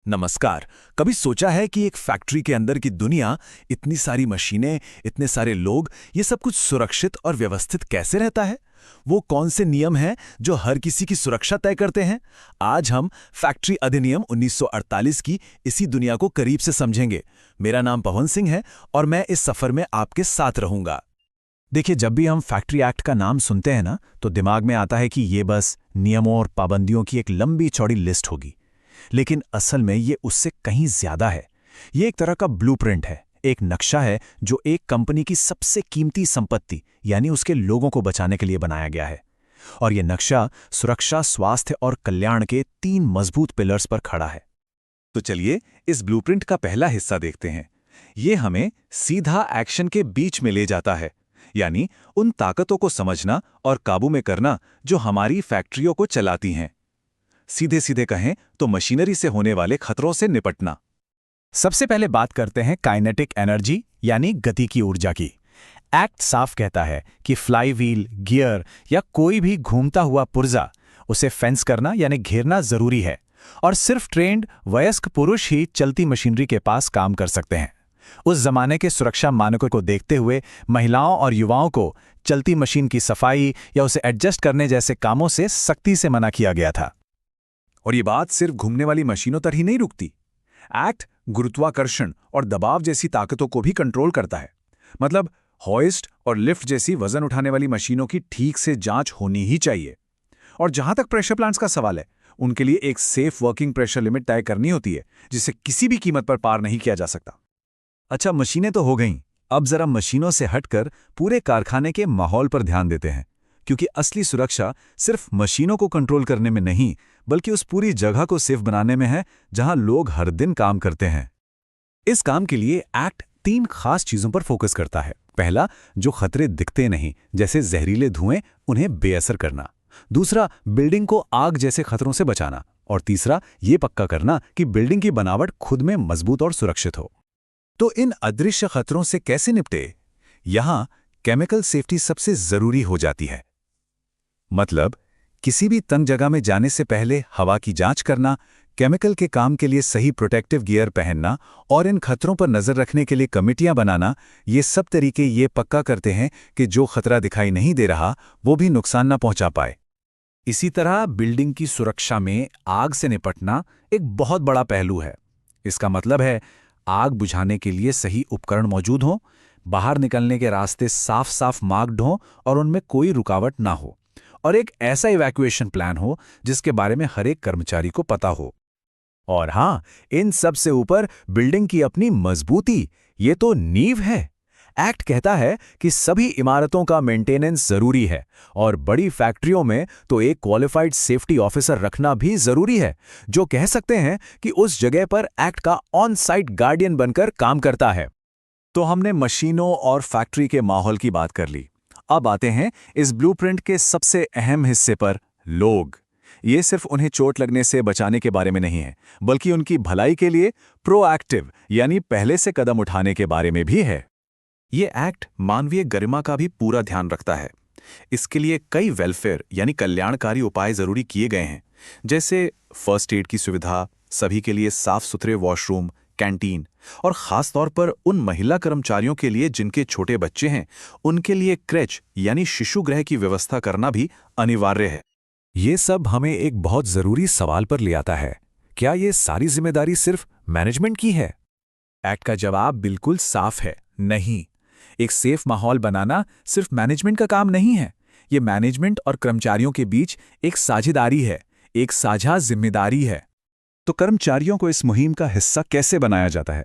नमस्कार। कभी सोचा है कि एक फैक्ट्री के अंदर की दुनिया, इतनी सारी मशीनें, इतने सारे लोग, ये सब कुछ सुरक्षित और व्यवस्थित कैसे रहता है? वो कौन से नियम हैं जो हर किसी की सुरक्षा तय करते हैं? आज हम फैक्ट्री अधिनियम 1948 की इसी दुनिया को करीब से समझेंगे। मेरा नाम पवन सिंह है और मैं इस सफर में आपके साथ रहूंगा। देखिए, जब भी हम फैक्ट्री एक्ट का नाम सुनते हैं ना, तो दिमाग में आता है कि ये बस नियमों और पाबंदियों की एक लंबी चौड़ी लिस्ट होगी। लेकिन असल में ये उससे कहीं ज्यादा है। ये एक तरह का ब्लूप्रिंट है, एक नक्शा है जो एक कंपनी की सबसे कीमती संपत्ति यानी उसके लोगों को बचाने के लिए बनाया गया है। और ये नक्शा सुरक्षा, स्वास्थ्य और कल्याण के 3 मजबूत पिलर्स पर खड़ा है। तो चलिए इस ब्लूप्रिंट का पहला हिस्सा देखते हैं। ये हमें सीधा एक्शन के बीच में ले जाता है, यानी उन ताकतों को समझना और काबू में करना जो हमारी फैक्ट्रियों को चलाती हैं। सीधे सीधे कहें तो मशीनरी से होने वाले खतरों से निपटना। सबसे पहले बात करते हैं काइनेटिक एनर्जी यानी गति की ऊर्जा की। एक्ट साफ कहता है कि फ्लाईव्हील, गियर या कोई भी घूमता हुआ पुर्जा, उसे फेंस करना यानी घेरना जरूरी है और सिर्फ ट्रेंड वयस्क पुरुष ही चलती मशीनरी के पास काम कर सकते हैं। उस जमाने के सुरक्षा मानकों को देखते हुए महिलाओं और युवाओं को चलती मशीन की सफाई या उसे एडजस्ट करने जैसे कामों से सख्ती से मना किया गया था। और ये बात सिर्फ घूमने वाली मशीनों तक ही नहीं रुकती। एक्ट गुरुत्वाकर्षण और दबाव जैसी ताकतों को भी कंट्रोल करता है। मतलब हॉइस्ट और लिफ्ट जैसी वजन उठाने वाली मशीनों की ठीक से जांच होनी ही चाहिए। और जहां तक प्रेशर प्लांट्स का सवाल है, उनके लिए एक सेफ वर्किंग प्रेशर लिमिट तय करनी होती है, जिसे किसी भी कीमत पर पार नहीं किया जा सकता। अच्छा, मशीनें तो हो गईं। अब जरा मशीनों से हटकर पूरे कारखाने के माहौल पर ध्यान देते हैं, क्योंकि असली सुरक्षा सिर्फ मशीनों को कंट्रोल करने में नहीं, बल्कि उस पूरी जगह को सेफ बनाने में है जहां लोग हर दिन काम करते हैं। इस काम के लिए एक्ट 3 खास चीजों पर फोकस करता है। पहला, जो खतरे दिखते नहीं, जैसे जहरीले धुएं, उन्हें बेअसर करना। दूसरा, बिल्डिंग को आग जैसे खतरों से बचाना। और तीसरा, ये पक्का करना कि बिल्डिंग की बनावट खुद में मजबूत और सुरक्षित हो। तो इन अदृश्य खतरों से कैसे निपटे? यहां केमिकल सेफ्टी सबसे जरूरी हो जाती है। मतलब किसी भी तंग जगह में जाने से पहले हवा की जांच करना, केमिकल के काम के लिए सही प्रोटेक्टिव गियर पहनना और इन खतरों पर नजर रखने के लिए कमिटियां बनाना, ये सब तरीके ये पक्का करते हैं कि जो खतरा दिखाई नहीं दे रहा वो भी नुकसान न पहुंचा पाए। इसी तरह बिल्डिंग की सुरक्षा में आग से निपटना एक बहुत बड़ा पहलू है। इसका मतलब है आग बुझाने के लिए सही उपकरण मौजूद हों, बाहर निकलने के रास्ते साफ साफ मार्क्ड हों और उनमें कोई रुकावट ना हो, और एक ऐसा इवैक्यूएशन प्लान हो जिसके बारे में हर एक कर्मचारी को पता हो। और हां, इन सब से ऊपर बिल्डिंग की अपनी मजबूती, ये तो नींव है। एक्ट कहता है कि सभी इमारतों का मेंटेनेंस जरूरी है और बड़ी फैक्ट्रियों में तो एक क्वालिफाइड सेफ्टी ऑफिसर रखना भी जरूरी है, जो कह सकते हैं कि उस जगह पर एक्ट का ऑन साइट गार्डियन बनकर काम करता है। तो हमने मशीनों और फैक्ट्री के माहौल की बात कर ली। अब आते हैं इस ब्लूप्रिंट के सबसे अहम हिस्से पर, लोग। ये सिर्फ उन्हें चोट लगने से बचाने के बारे में नहीं है, बल्कि उनकी भलाई के लिए प्रोएक्टिव यानी पहले से कदम उठाने के बारे में भी है। ये एक्ट मानवीय गरिमा का भी पूरा ध्यान रखता है। इसके लिए कई वेलफेयर यानी कल्याणकारी उपाय जरूरी किए गए हैं, जैसे फर्स्ट एड की सुविधा, सभी के लिए साफ सुथरे वॉशरूम, कैंटीन, और खास तौर पर उन महिला कर्मचारियों के लिए जिनके छोटे बच्चे हैं, उनके लिए क्रेच यानी शिशु गृह की व्यवस्था करना भी अनिवार्य है। ये सब हमें एक बहुत जरूरी सवाल पर ले आता है, क्या ये सारी जिम्मेदारी सिर्फ मैनेजमेंट की है? एक्ट का जवाब बिल्कुल साफ है, नहीं। एक सेफ माहौल बनाना सिर्फ मैनेजमेंट का काम नहीं है। ये मैनेजमेंट और कर्मचारियों के बीच एक साझेदारी है, एक साझा जिम्मेदारी है। तो कर्मचारियों को इस मुहिम का हिस्सा कैसे बनाया जाता है?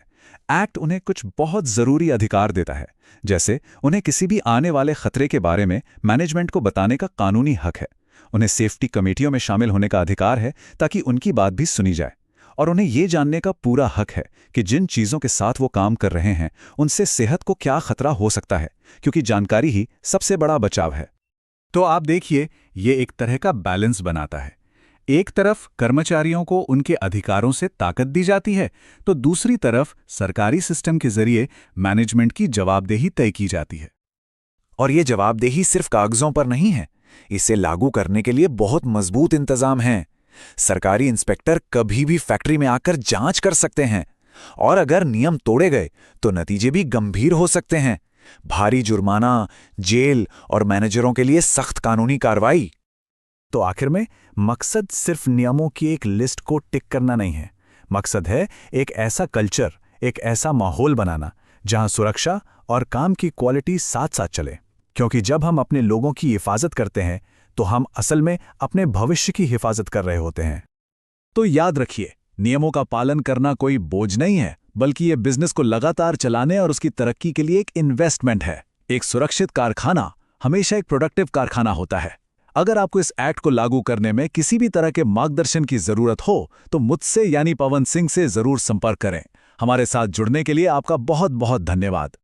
एक्ट उन्हें कुछ बहुत जरूरी अधिकार देता है, जैसे उन्हें किसी भी आने वाले खतरे के बारे में मैनेजमेंट को बताने का कानूनी हक है। उन्हें सेफ्टी कमेटियों में शामिल होने का अधिकार है ताकि उनकी बात भी सुनी जाए। और उन्हें ये जानने का पूरा हक है कि जिन चीज़ों के साथ वो काम कर रहे हैं उनसे सेहत को क्या खतरा हो सकता है, क्योंकि जानकारी ही सबसे बड़ा बचाव है। तो आप देखिए, ये एक तरह का बैलेंस बनाता है। एक तरफ कर्मचारियों को उनके अधिकारों से ताकत दी जाती है, तो दूसरी तरफ सरकारी सिस्टम के जरिए मैनेजमेंट की जवाबदेही तय की जाती है। और ये जवाबदेही सिर्फ कागजों पर नहीं है, इसे लागू करने के लिए बहुत मजबूत इंतजाम हैं। सरकारी इंस्पेक्टर कभी भी फैक्ट्री में आकर जांच कर सकते हैं, और अगर नियम तोड़े गए तो नतीजे भी गंभीर हो सकते हैं। भारी जुर्माना, जेल और मैनेजरों के लिए सख्त कानूनी कार्रवाई। तो आखिर में मकसद सिर्फ नियमों की एक लिस्ट को टिक करना नहीं है। मकसद है एक ऐसा कल्चर, एक ऐसा माहौल बनाना जहां सुरक्षा और काम की क्वालिटी साथ साथ चले। क्योंकि जब हम अपने लोगों की हिफाजत करते हैं तो हम असल में अपने भविष्य की हिफाजत कर रहे होते हैं। तो याद रखिए, नियमों का पालन करना कोई बोझ नहीं है, बल्कि ये बिजनेस को लगातार चलाने और उसकी तरक्की के लिए एक इन्वेस्टमेंट है। एक सुरक्षित कारखाना हमेशा एक प्रोडक्टिव कारखाना होता है। अगर आपको इस एक्ट को लागू करने में किसी भी तरह के मार्गदर्शन की जरूरत हो तो मुझसे यानी पवन सिंह से जरूर संपर्क करें। हमारे साथ जुड़ने के लिए आपका बहुत बहुत धन्यवाद।